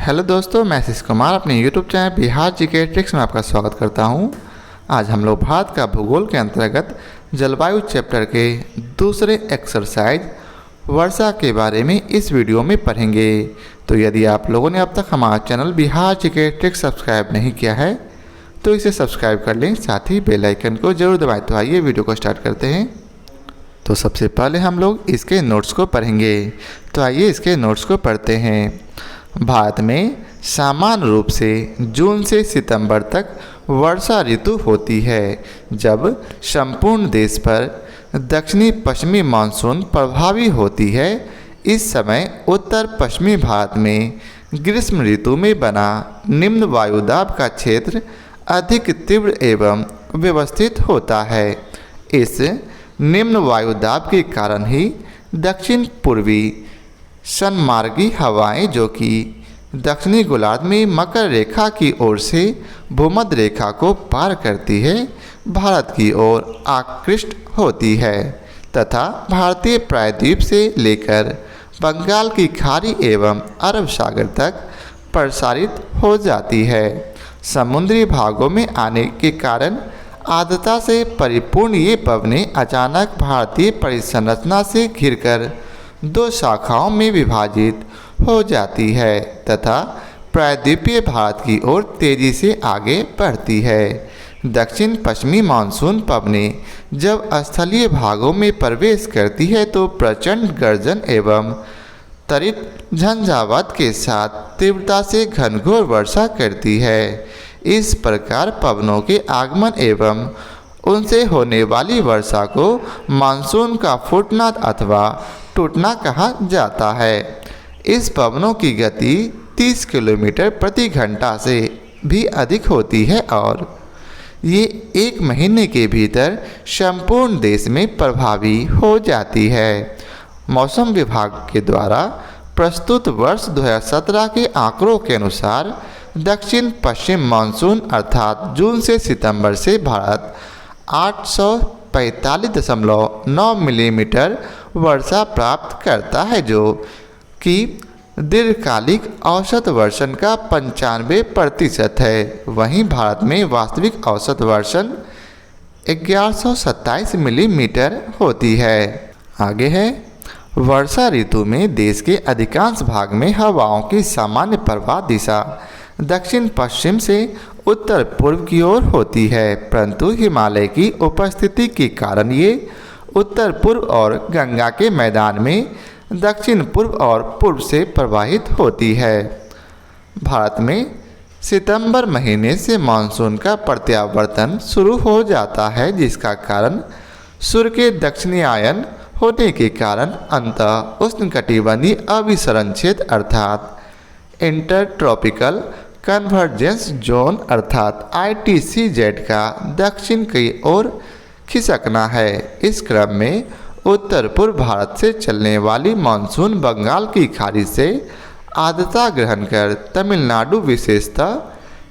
Hello दोस्तों, मैं आशीष कुमार अपने YouTube channel Bihar GK tricks में आपका स्वागत करता हूं। आज हम लोग भारत का भूगोल के अंतर्गत जलवायु चैप्टर के दूसरे एक्सरसाइज वर्षा के बारे में इस वीडियो में पढ़ेंगे। तो यदि आप लोगों ने अब तक हमारा channel Bihar GK tricks subscribe नहीं किया है तो इसे सब्सक्राइब कर लें, साथ ही बेल आइकन को जरूर दबाएं। तो आइए वीडियो को स्टार्ट करते हैं। तो सबसे पहले हम लोग इसके नोट्स को पढ़ेंगे। तो आइए इसके नोट्स को पढ़ते हैं। भारत में सामान्य रूप से जून से सितंबर तक वर्षा ऋतु होती है, जब संपूर्ण देश पर दक्षिणी पश्चिमी मानसून प्रभावी होती है। इस समय उत्तर पश्चिमी भारत में ग्रीष्म ऋतु में बना निम्न वायुदाब का क्षेत्र अधिक तीव्र एवं व्यवस्थित होता है। इस निम्न वायुदाब के कारण ही दक्षिण पूर्वी सन्मार्गी हवाएं, जो कि दक्षिणी गोलार्ध में मकर रेखा की ओर से भूमध्य रेखा को पार करती है, भारत की ओर आकृष्ट होती है तथा भारतीय प्रायद्वीप से लेकर बंगाल की खाड़ी एवं अरब सागर तक प्रसारित हो जाती है। समुद्री भागों में आने के कारण आर्द्रता से परिपूर्ण ये पवनें अचानक भारतीय परिसंरचना से घिरकर दो शाखाओं में विभाजित हो जाती है तथा प्रायद्वीपीय भारत की ओर तेजी से आगे बढ़ती है। दक्षिण पश्चिमी मानसून पवनें जब स्थलीय भागों में प्रवेश करती है तो प्रचंड गर्जन एवं त्वरित झंझावात के साथ तीव्रता से घनघोर वर्षा करती है। इस प्रकार पवनों के आगमन एवं उनसे होने वाली वर्षा को मानसून का फूटना अथवा टूटना कहा जाता है। इस पवनों की गति 30 किलोमीटर प्रति घंटा से भी अधिक होती है और ये एक महीने के भीतर संपूर्ण देश में प्रभावी हो जाती है। मौसम विभाग के द्वारा प्रस्तुत वर्ष 2017 के आंकड़ों के अनुसार दक्षिण पश्चिम मानसून अर्थात जून से सितंबर से भारत 845.9 मिलीमीटर वर्षा प्राप्त करता है, जो कि दीर्घकालिक औसत वर्षण का 95% है। वहीं भारत में वास्तविक औसत वर्षण 1127 मिलीमीटर होती है। आगे है, वर्षा ऋतु में देश के अधिकांश भाग में हवाओं की सामान्य प्रवाह दिशा दक्षिण पश्चिम से उत्तर पूर्व की ओर होती है, परंतु हिमालय की उपस्थिति के कारण ये उत्तर पूर्व और गंगा के मैदान में दक्षिण पूर्व और पूर्व से प्रवाहित होती है। भारत में सितंबर महीने से मानसून का प्रत्यावर्तन शुरू हो जाता है, जिसका कारण सूर्य के दक्षिणायन होने के कारण अंतः उष्णकटिबंधीय अभिसरण क्षेत्र अर्थात इंटरट्रॉपिकल कन्वर्जेंस जोन अर्थात ITCZ का दक्षिण की ओर खिसकना है। इस क्रम में उत्तर पूर्व भारत से चलने वाली मानसून बंगाल की खाड़ी से आर्द्रता ग्रहण कर तमिलनाडु विशेषतः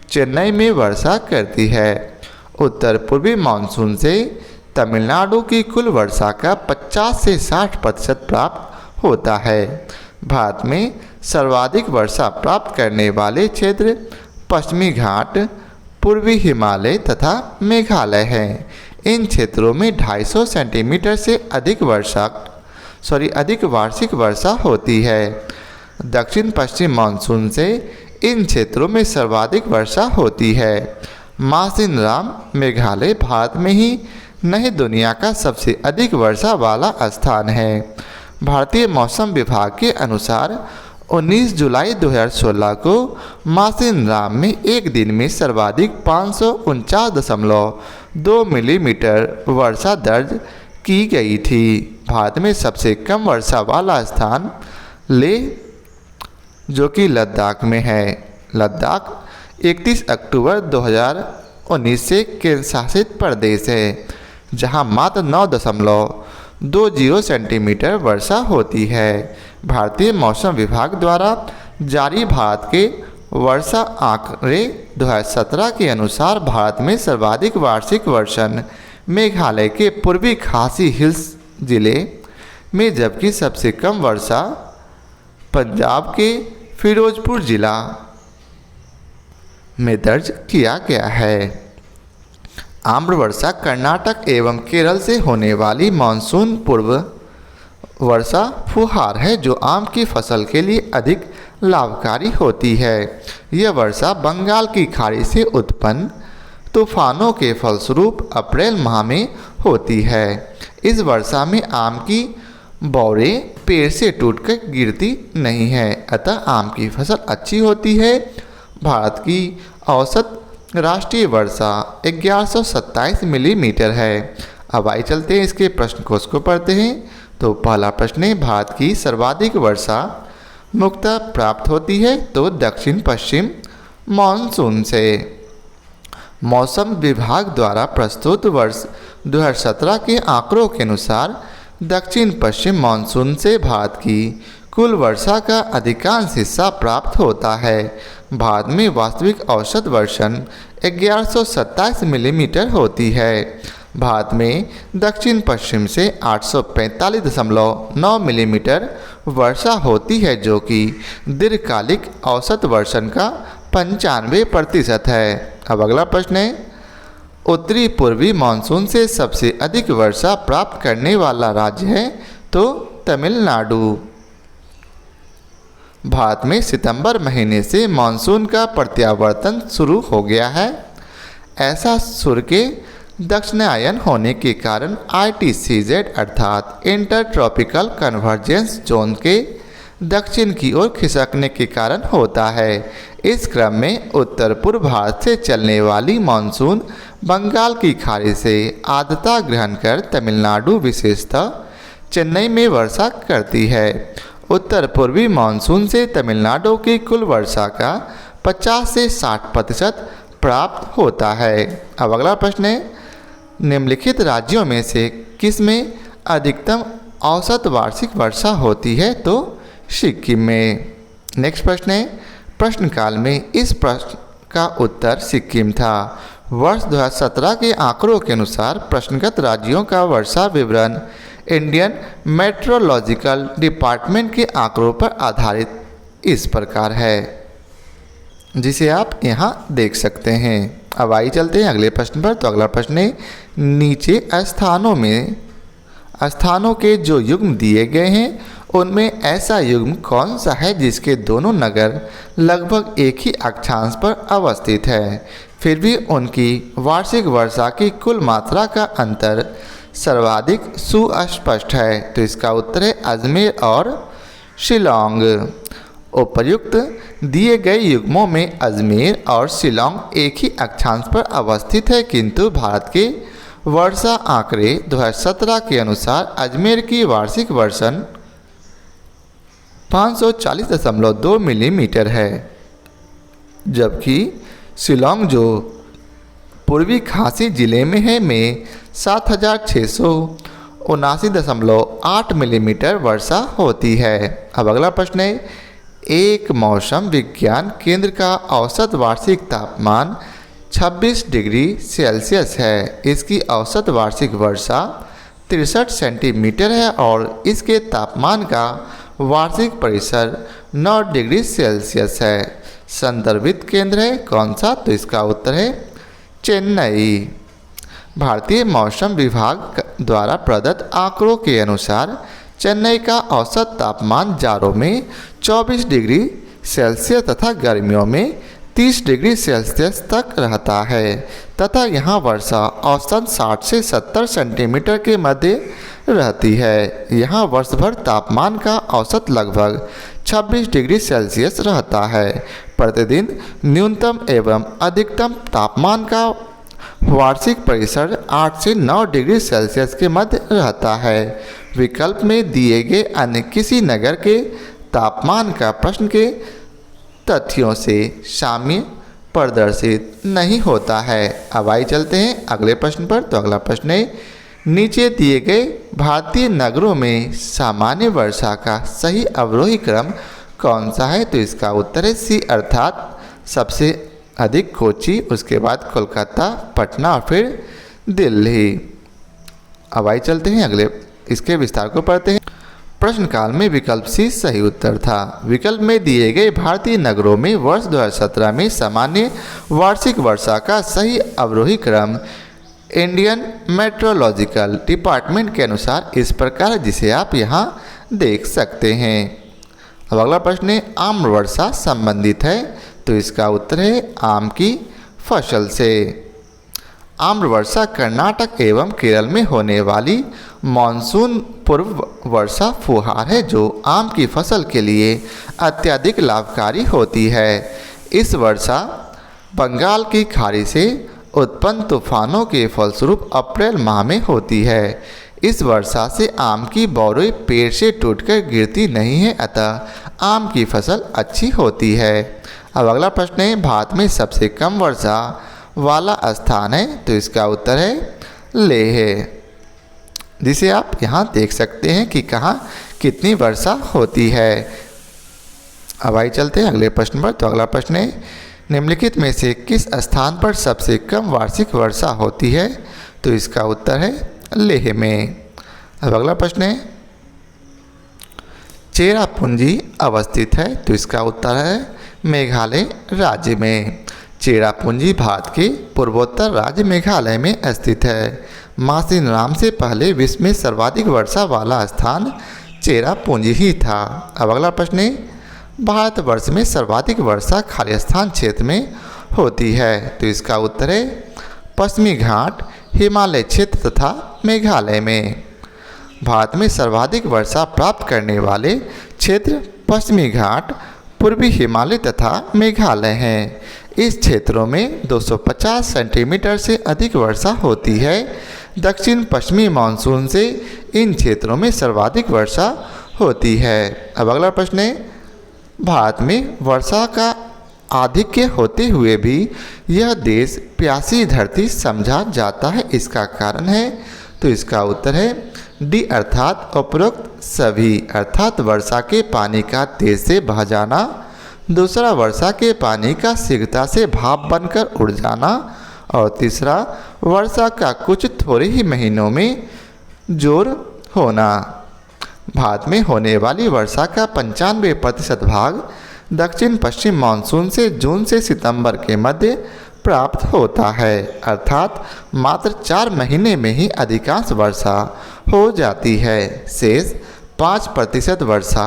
चेन्नई में वर्षा करती है। उत्तर पूर्वी मानसून से तमिलनाडु की कुल वर्षा का 50 से 60% प्राप्त होता है। भारत में सर्वाधिक वर्षा प्राप्त करने वाले क्षेत्र पश्चिमी घाट, पूर्वी हिमालय तथा मेघालय हैं। इन क्षेत्रों में 250 सेंटीमीटर से अधिक वार्षिक वर्षा होती है। दक्षिण पश्चिम मानसून से इन क्षेत्रों में सर्वाधिक वर्षा होती है। मासिनराम मेघालय भारत में ही नहीं दुनिया का सबसे अधिक वर्षा वाला स्थान है। भारतीय मौसम विभाग के अनुसार 19 जुलाई 2016 को मासिनराम में एक दिन में सर्वाधिक 549.2 मिलीमीटर वर्षा दर्ज की गई थी। भारत में सबसे कम वर्षा वाला स्थान लेह, जो कि लद्दाख में है। लद्दाख 31 अक्टूबर 2019 से केंद्र शासित प्रदेश है, जहां मात्र 9.20 सेंटीमीटर वर्षा होती है। भारतीय मौसम विभाग द्वारा जारी भारत के वर्षा आंकड़े 2017 के अनुसार भारत में सर्वाधिक वार्षिक वर्षण मेघालय के पूर्वी खासी हिल्स जिले में, जबकि सबसे कम वर्षा पंजाब के फिरोजपुर जिला में दर्ज किया गया है। आम्र वर्षा कर्नाटक एवं केरल से होने वाली मानसून पूर्व वर्षा फुहार है जो आम की फसल के लिए अधिक लाभकारी होती है। यह वर्षा बंगाल की खाड़ी से उत्पन्न तूफानों के फलस्वरूप अप्रैल माह में होती है। इस वर्षा में आम की बौरें पेड़ से टूटकर गिरती नहीं है, अतः आम की फसल अच्छी होती है। भारत की औसत राष्ट्रीय वर्षा 1127 मिलीमीटर है। अब आइए चलते हैं इसके प्रश्न कोश को पढ़ते हैं। तो पहला प्रश्न है, भारत की सर्वाधिक वर्षा मुख्यतः प्राप्त होती है तो दक्षिण पश्चिम मानसून से। मौसम विभाग द्वारा प्रस्तुत वर्ष 2017 के आंकड़ों के अनुसार दक्षिण पश्चिम मानसून से भारत की कुल वर्षा का अधिकांश हिस्सा प्राप्त होता है। भारत में वास्तविक औसत वर्षण 1127 मिलीमीटर होती है। भारत में दक्षिण पश्चिम से 845.9 मिलीमीटर वर्षा होती है जो कि दीर्घकालिक औसत वर्षण का 95% है। अब अगला प्रश्न है, उत्तरी पूर्वी मानसून से सबसे अधिक वर्षा प्राप्त करने वाला राज्य है तो तमिलनाडु। भारत में सितंबर महीने से मानसून का प्रत्यावर्तन शुरू हो गया है। ऐसा सूर्य के दक्षिणायन होने के कारण ITCZ अर्थात इंटर ट्रॉपिकल कन्वर्जेंस जोन के दक्षिण की ओर खिसकने के कारण होता है। इस क्रम में उत्तर पूर्व भारत से चलने वाली मानसून बंगाल की खाड़ी से आर्द्रता ग्रहण कर तमिलनाडु विशेषतः चेन्नई में वर्षा करती है। उत्तर पूर्वी मानसून से तमिलनाडु की कुल वर्षा का 50 से 60% प्राप्त होता है। अब अगला प्रश्न है, निम्नलिखित राज्यों में से किस में अधिकतम औसत वार्षिक वर्षा होती है तो सिक्किम में। नेक्स्ट प्रश्न है, प्रश्नकाल में इस प्रश्न का उत्तर सिक्किम था। वर्ष 2017 के आंकड़ों के अनुसार प्रश्नगत राज्यों का वर्षा विवरण इंडियन मेट्रोलॉजिकल डिपार्टमेंट के आंकड़ों पर आधारित इस प्रकार है, जिसे आप यहाँ देख सकते हैं। अब आइए चलते हैं अगले प्रश्न पर। तो अगला प्रश्न है, नीचे स्थानों के जो युग्म दिए गए हैं उनमें ऐसा युग्म कौन सा है जिसके दोनों नगर लगभग एक ही अक्षांश पर अवस्थित है, फिर भी उनकी वार्षिक वर्षा की कुल मात्रा का अंतर सर्वाधिक सुस्पष्ट है। तो इसका उत्तर है अजमेर और शिलांग। उपर्युक्त दिए गए युग्मों में अजमेर और शिलांग एक ही अक्षांश पर अवस्थित है, किंतु भारत के वर्षा आंकड़े 2017 के अनुसार अजमेर की वार्षिक वर्षण 540.2 मिलीमीटर है, जबकि शिलांग जो पूर्वी खासी जिले में है में 7,679.8 मिलीमीटर वर्षा होती है। अब अगला प्रश्न है, एक मौसम विज्ञान केंद्र का औसत वार्षिक तापमान 26 डिग्री सेल्सियस है। इसकी औसत वार्षिक वर्षा 63 सेंटीमीटर है और इसके तापमान का वार्षिक परिसर 9 डिग्री सेल्सियस है। संदर्भित केंद्र है कौन सा, तो इसका उत्तर है चेन्नई। भारतीय मौसम विभाग द्वारा प्रदत्त आंकड़ों के अनुसार चेन्नई का औसत तापमान जाड़ों में 24 डिग्री सेल्सियस तथा गर्मियों में 30 डिग्री सेल्सियस तक रहता है तथा यहाँ वर्षा औसतन 60 से 70 सेंटीमीटर के मध्य रहती है। यहाँ वर्ष भर तापमान का औसत लगभग 26 डिग्री सेल्सियस रहता है। प्रतिदिन न्यूनतम एवं अधिकतम तापमान का वार्षिक परिसर 8 से 9 डिग्री सेल्सियस के मध्य रहता है। विकल्प में दिए गए अन्य किसी नगर के तापमान का प्रश्न के तथ्यों से साम्य प्रदर्शित नहीं होता है। अब आइए चलते हैं अगले प्रश्न पर। तो अगला प्रश्न है, नीचे दिए गए भारतीय नगरों में सामान्य वर्षा का सही अवरोही क्रम कौन सा है, तो इसका उत्तर है सी अर्थात सबसे अधिक कोची, उसके बाद कोलकाता, पटना और फिर दिल्ली। अब आइए चलते हैं अगले इसके विस्तार को पढ़ते हैं। प्रश्न काल में विकल्प सी सही उत्तर था। विकल्प में दिए गए भारतीय नगरों में वर्ष 2017 में सामान्य वार्षिक वर्षा का सही अवरोही क्रम इंडियन मेट्रोलॉजिकल डिपार्टमेंट के अनुसार इस प्रकार, जिसे आप यहाँ देख सकते हैं। अब अगला प्रश्न है आम्र वर्षा संबंधित है, तो इसका उत्तर है आम की फसल से। आम्र वर्षा कर्नाटक एवं केरल में होने वाली मानसून पूर्व वर्षा फुहार है जो आम की फसल के लिए अत्यधिक लाभकारी होती है। इस वर्षा बंगाल की खाड़ी से उत्पन्न तूफानों के फलस्वरूप अप्रैल माह में होती है। इस वर्षा से आम की बौरें पेड़ से टूटकर गिरती नहीं है, अतः आम की फसल अच्छी होती है। अब अगला प्रश्न है भारत में सबसे कम वर्षा वाला स्थान है, तो इसका उत्तर है लेह, जिसे आप यहाँ देख सकते हैं कि कहाँ कितनी वर्षा होती है। अब आइए चलते हैं अगले प्रश्न पर। तो अगला प्रश्न है निम्नलिखित में से किस स्थान पर सबसे कम वार्षिक वर्षा होती है, तो इसका उत्तर है लेह में। अब अगला प्रश्न है चेरापूंजी अवस्थित है, तो इसका उत्तर है मेघालय राज्य में। चेरापूंजी भारत के पूर्वोत्तर राज्य मेघालय में स्थित है। मासिनराम से पहले विश्व में सर्वाधिक वर्षा वाला स्थान चेरापूंजी ही था। अब अगला प्रश्न है भारतवर्ष में सर्वाधिक वर्षा खालिस्तान क्षेत्र में होती है, तो इसका उत्तर है पश्चिमी घाट, हिमालय क्षेत्र तथा मेघालय में। भारत में सर्वाधिक वर्षा प्राप्त करने वाले क्षेत्र पश्चिमी घाट, पूर्वी हिमालय तथा मेघालय हैं। इस क्षेत्रों में 250 सेंटीमीटर से अधिक वर्षा होती है। दक्षिण पश्चिमी मानसून से इन क्षेत्रों में सर्वाधिक वर्षा होती है। अब अगला प्रश्न है भारत में वर्षा का आधिक्य होते हुए भी यह देश प्यासी धरती समझा जाता है, इसका कारण है, तो इसका उत्तर है डी अर्थात उपरोक्त सभी, अर्थात वर्षा के पानी का तेज से बह जाना, दूसरा वर्षा के पानी का शीघ्रता से भाप बनकर उड़ जाना, और तीसरा वर्षा का कुछ थोड़े ही महीनों में जोर होना। भारत में होने वाली वर्षा का 95% भाग दक्षिण पश्चिम मानसून से जून से सितंबर के मध्य प्राप्त होता है, अर्थात मात्र 4 महीने में ही अधिकांश वर्षा हो जाती है। शेष 5% वर्षा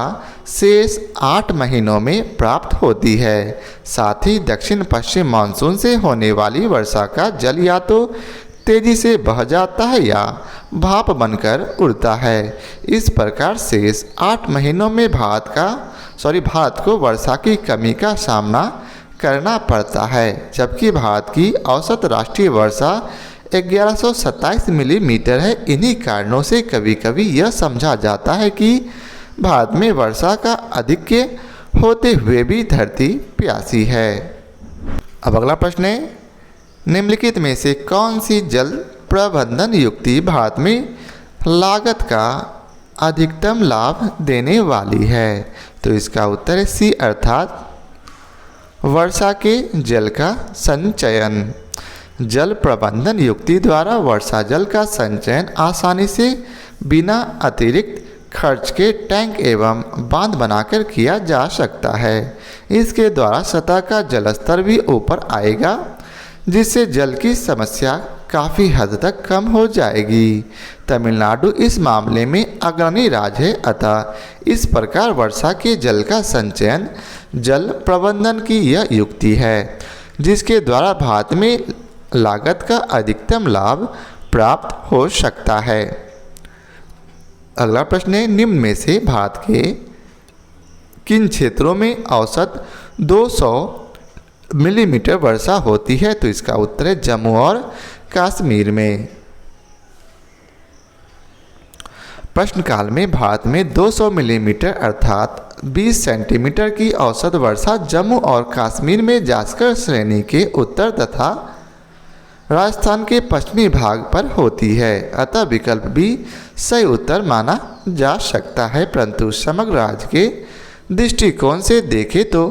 शेष 8 महीनों में प्राप्त होती है। साथ ही दक्षिण पश्चिम मानसून से होने वाली वर्षा का जल या तो तेजी से बह जाता है या भाप बनकर उड़ता है। इस प्रकार शेष 8 महीनों में भारत को वर्षा की कमी का सामना करना पड़ता है, जबकि भारत की औसत राष्ट्रीय वर्षा 1127 मिलीमीटर है। इन्हीं कारणों से कभी कभी यह समझा जाता है कि भारत में वर्षा का अधिक्य होते हुए भी धरती प्यासी है। अब अगला प्रश्न है निम्नलिखित में से कौन सी जल प्रबंधन युक्ति भारत में लागत का अधिकतम लाभ देने वाली है, तो इसका उत्तर है सी अर्थात वर्षा के जल का संचयन। जल प्रबंधन युक्ति द्वारा वर्षा जल का संचयन आसानी से बिना अतिरिक्त खर्च के टैंक एवं बांध बनाकर किया जा सकता है। इसके द्वारा सतह का जल स्तर भी ऊपर आएगा, जिससे जल की समस्या काफ़ी हद तक कम हो जाएगी। तमिलनाडु इस मामले में अग्रणी राज्य है, अतः इस प्रकार वर्षा के जल का संचयन जल प्रबंधन की यह युक्ति है, जिसके द्वारा भारत में लागत का अधिकतम लाभ प्राप्त हो सकता है। अगला प्रश्न है निम्न में से भारत के किन क्षेत्रों में औसत 200 मिलीमीटर वर्षा होती है, तो इसका उत्तर है जम्मू और कश्मीर में। प्रश्नकाल में भारत में 200 मिलीमीटर अर्थात 20 सेंटीमीटर की औसत वर्षा जम्मू और कश्मीर में जास्कर श्रेणी के उत्तर तथा राजस्थान के पश्चिमी भाग पर होती है, अतः विकल्प भी सही उत्तर माना जा सकता है। परंतु समग्र राज्य के दृष्टिकोण से देखें तो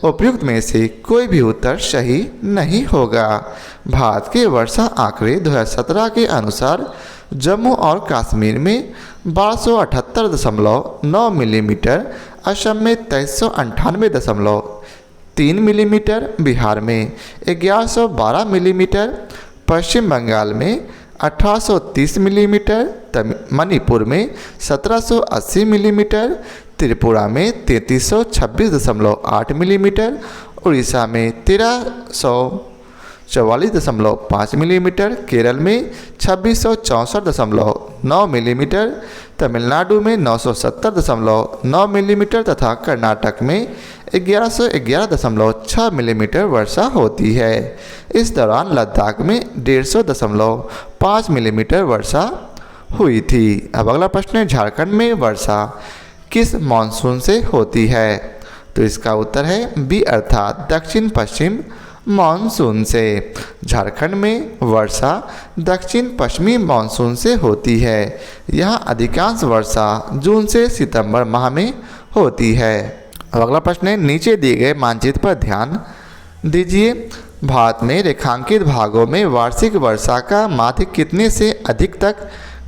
उपयुक्त में से कोई भी उत्तर सही नहीं होगा। भारत के वर्षा आंकड़े 2017 के अनुसार जम्मू और कश्मीर में 1278.9 मिलीमीटर, असम में 2398.3 मिलीमीटर, बिहार में 1112 मिलीमीटर, पश्चिम बंगाल में 1830 मिलीमीटर, मणिपुर में 1780 मिलीमीटर, त्रिपुरा में 3326.8 मिलीमीटर, उड़ीसा में 1344.5 मिलीमीटर, केरल में 2664.9 मिलीमीटर, तमिलनाडु में 970.9 मिलीमीटर तथा कर्नाटक में 1111.6 मिलीमीटर वर्षा होती है। इस दौरान लद्दाख में 150.5 मिलीमीटर वर्षा हुई थी। अब अगला प्रश्न है, झारखंड में वर्षा किस मानसून से होती है? तो इसका उत्तर है बी अर्थात दक्षिण पश्चिम मानसून से। झारखंड में वर्षा दक्षिण पश्चिमी मानसून से होती है। यहाँ अधिकांश वर्षा जून से सितंबर माह में होती है। अब अगला प्रश्न है, नीचे दिए गए मानचित्र पर ध्यान दीजिए। भारत में रेखांकित भागों में वार्षिक वर्षा का माध्य कितने से अधिक तक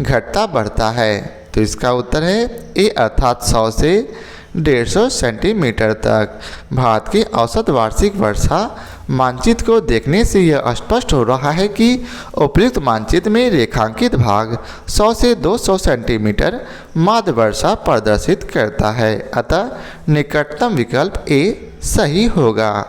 घटता बढ़ता है? तो इसका उत्तर है ए अर्थात 100 से 150 सेंटीमीटर तक। भारत की औसत वार्षिक वर्षा मानचित्र को देखने से यह स्पष्ट हो रहा है कि उपयुक्त मानचित्र में रेखांकित भाग 100 से 200 सेंटीमीटर माध्य वर्षा प्रदर्शित करता है, अतः निकटतम विकल्प ए सही होगा।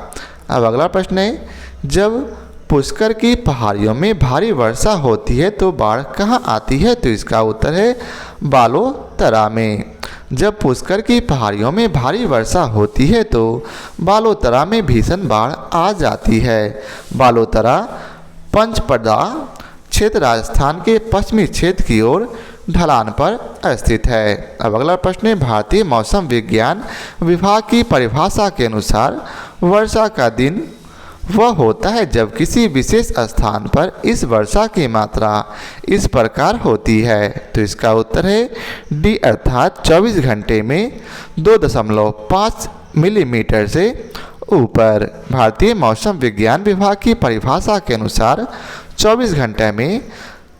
अब अगला प्रश्न है, जब पुष्कर की पहाड़ियों में भारी वर्षा होती है तो बाढ़ कहाँ आती है? तो इसका उत्तर है बालोतरा में। जब पुष्कर की पहाड़ियों में भारी वर्षा होती है तो बालोतरा में भीषण बाढ़ आ जाती है। बालोतरा पंचपदा क्षेत्र राजस्थान के पश्चिमी क्षेत्र की ओर ढलान पर स्थित है। अब अगला प्रश्न है, भारतीय मौसम विज्ञान विभाग की परिभाषा के अनुसार वर्षा का दिन वह होता है जब किसी विशेष स्थान पर इस वर्षा की मात्रा इस प्रकार होती है। तो इसका उत्तर है डी अर्थात 24 घंटे में 2.5 मिलीमीटर से ऊपर। भारतीय मौसम विज्ञान विभाग की परिभाषा के अनुसार 24 घंटे में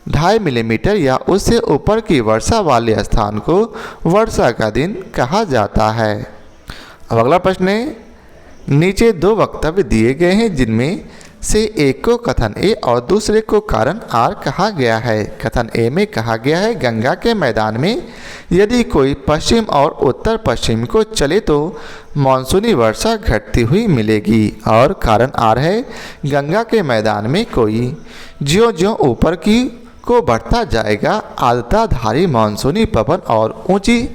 2.5 मिलीमीटर या उससे ऊपर की वर्षा वाले स्थान को वर्षा का दिन कहा जाता है। अब अगला प्रश्न है, नीचे दो वक्तव्य दिए गए हैं जिनमें से एक को कथन ए और दूसरे को कारण आर कहा गया है। कथन ए में कहा गया है, गंगा के मैदान में यदि कोई पश्चिम और उत्तर पश्चिम को चले तो मानसूनी वर्षा घटती हुई मिलेगी। और कारण आर है, गंगा के मैदान में कोई ज्यों ज्यों ऊपर की को बढ़ता जाएगा आर्द्रताधारी मानसूनी पवन और ऊंची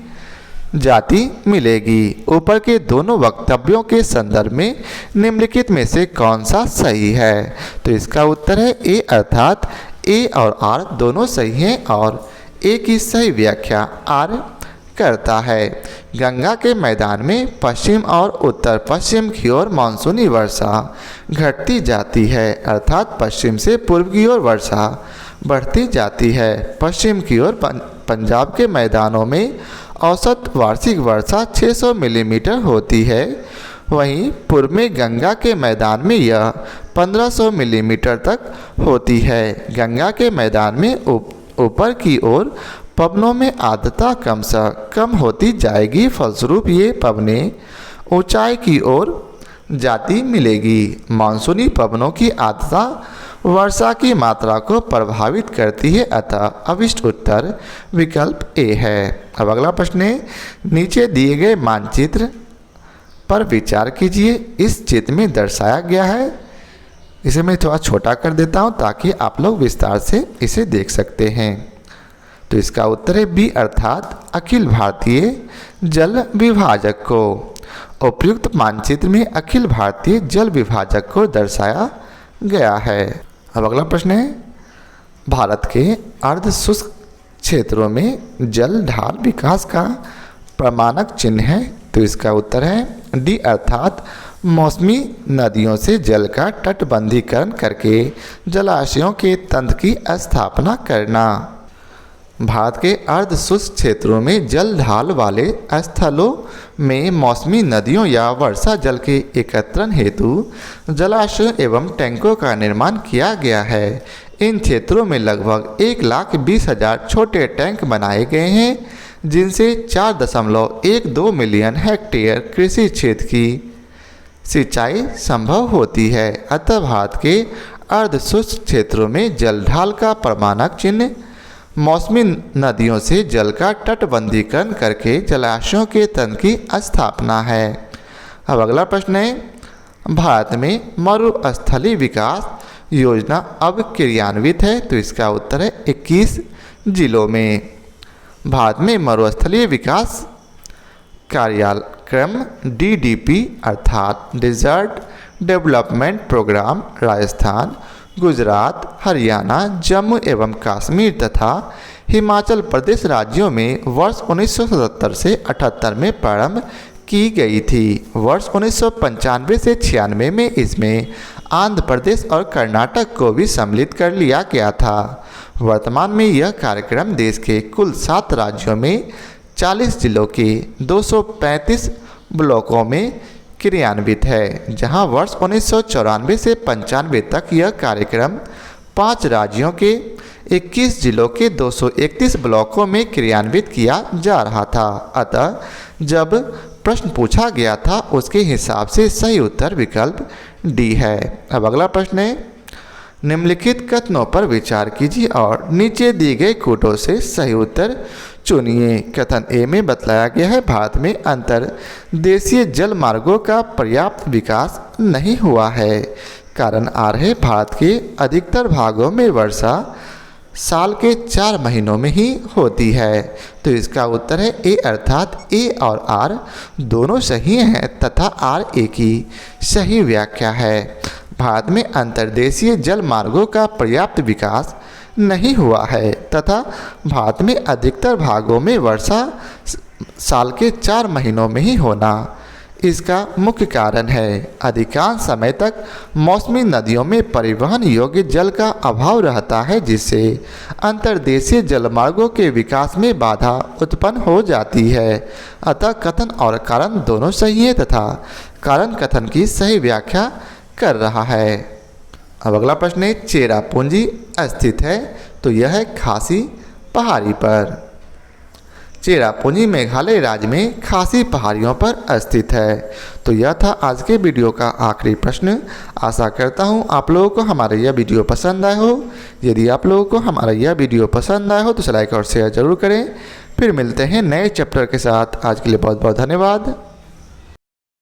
जाति मिलेगी। ऊपर के दोनों वक्तव्यों के संदर्भ में निम्नलिखित में से कौन सा सही है? तो इसका उत्तर है ए अर्थात ए और आर दोनों सही हैं और ए की सही व्याख्या आर करता है। गंगा के मैदान में पश्चिम और उत्तर पश्चिम की ओर मानसूनी वर्षा घटती जाती है, अर्थात पश्चिम से पूर्व की ओर वर्षा बढ़ती जाती है। पश्चिम की ओर पंजाब के मैदानों में औसत वार्षिक वर्षा 600 मिलीमीटर होती है, वहीं पूर्व में गंगा के मैदान में यह 1500 मिलीमीटर तक होती है। गंगा के मैदान में ऊपर की ओर पवनों में आर्द्रता कम से कम होती जाएगी, फलस्वरूप ये पवनें ऊंचाई की ओर जाती मिलेगी। मानसूनी पवनों की आर्द्रता वर्षा की मात्रा को प्रभावित करती है, अतः अभिष्ट उत्तर विकल्प ए है। अब अगला प्रश्न है, नीचे दिए गए मानचित्र पर विचार कीजिए। इस चित्र में दर्शाया गया है, इसे मैं थोड़ा छोटा कर देता हूं ताकि आप लोग विस्तार से इसे देख सकते हैं। तो इसका उत्तर है बी अर्थात अखिल भारतीय जल विभाजक को। उपयुक्त मानचित्र में अखिल भारतीय जल विभाजक को दर्शाया गया है। अब अगला प्रश्न है, भारत के अर्ध शुष्क क्षेत्रों में जल ढाल विकास का प्रमाणक चिन्ह है। तो इसका उत्तर है डी अर्थात मौसमी नदियों से जल का तटबंधीकरण करके जलाशयों के तंत्र की स्थापना करना। भारत के अर्ध शुष्क क्षेत्रों में जल ढाल वाले स्थलों में मौसमी नदियों या वर्षा जल के एकत्रण हेतु जलाशय एवं टैंकों का निर्माण किया गया है। इन क्षेत्रों में लगभग 1,20,000 छोटे टैंक बनाए गए हैं, जिनसे 4.12 मिलियन हेक्टेयर कृषि क्षेत्र की सिंचाई संभव होती है। अतः भारत के अर्धशुष्क क्षेत्रों में जलढाल का प्रमाणक चिन्ह मौसमी नदियों से जल का तटबंधीकरण करके जलाशयों के तंत्र की स्थापना है। अब अगला प्रश्न है, भारत में मरुस्थलीय विकास योजना अब क्रियान्वित है, तो इसका उत्तर है 21 जिलों में। भारत में मरुस्थलीय विकास कार्यक्रम DDP अर्थात desert development program Rajasthan, Gujarat, Haryana, Jammu एवं कश्मीर तथा हिमाचल प्रदेश राज्यों में वर्ष 1977 से 78 में प्रारंभ की गई थी। वर्ष 1995 से 96 में इसमें आंध्र प्रदेश और कर्नाटक को भी सम्मिलित कर लिया गया था। वर्तमान में यह कार्यक्रम देश के कुल 7 राज्यों में 40 जिलों के 235 ब्लॉकों में क्रियान्वित है, जहां वर्ष 1994 से 95 तक यह कार्यक्रम 5 राज्यों के 21 जिलों के 231 ब्लॉकों में क्रियान्वित किया जा रहा था। अतः जब प्रश्न पूछा गया था उसके हिसाब से सही उत्तर विकल्प डी है। अब अगला प्रश्न है, निम्नलिखित कथनों पर विचार कीजिए और नीचे दिए गए कोटों से सही उत्तर चुनिए। कथन ए में बतलाया गया है, भारत में अंतर्देशीय जल मार्गों का पर्याप्त विकास नहीं हुआ है। कारण आर है, भारत के अधिकतर भागों में वर्षा साल के 4 महीनों में ही होती है, तो इसका उत्तर है ए, अर्थात ए और आर दोनों सही हैं तथा आर ए की सही व्याख्या है। भारत में अंतर्देशीय जल मार्गों का पर्याप्त विकास नहीं हुआ है तथा भारत में अधिकतर भागों में वर्षा साल के 4 महीनों में ही होना इसका मुख्य कारण है। अधिकांश समय तक मौसमी नदियों में परिवहन योग्य जल का अभाव रहता है, जिससे अंतर्देशीय जलमार्गों के विकास में बाधा उत्पन्न हो जाती है। अतः कथन और कारण दोनों सही है तथा कारण कथन की सही व्याख्या कर रहा है। अब अगला प्रश्न है, चेरापूंजी स्थित है, तो यह है खासी पहाड़ी पर। चेरापूंजी मेघालय राज्य में खासी पहाड़ियों पर स्थित है। तो यह था आज के वीडियो का आखिरी प्रश्न। आशा करता हूँ आप लोगों को हमारा यह वीडियो पसंद आया हो। यदि आप लोगों को हमारा यह वीडियो पसंद आया हो तो लाइक और शेयर जरूर करें। फिर मिलते हैं नए चैप्टर के साथ। आज के लिए बहुत बहुत धन्यवाद।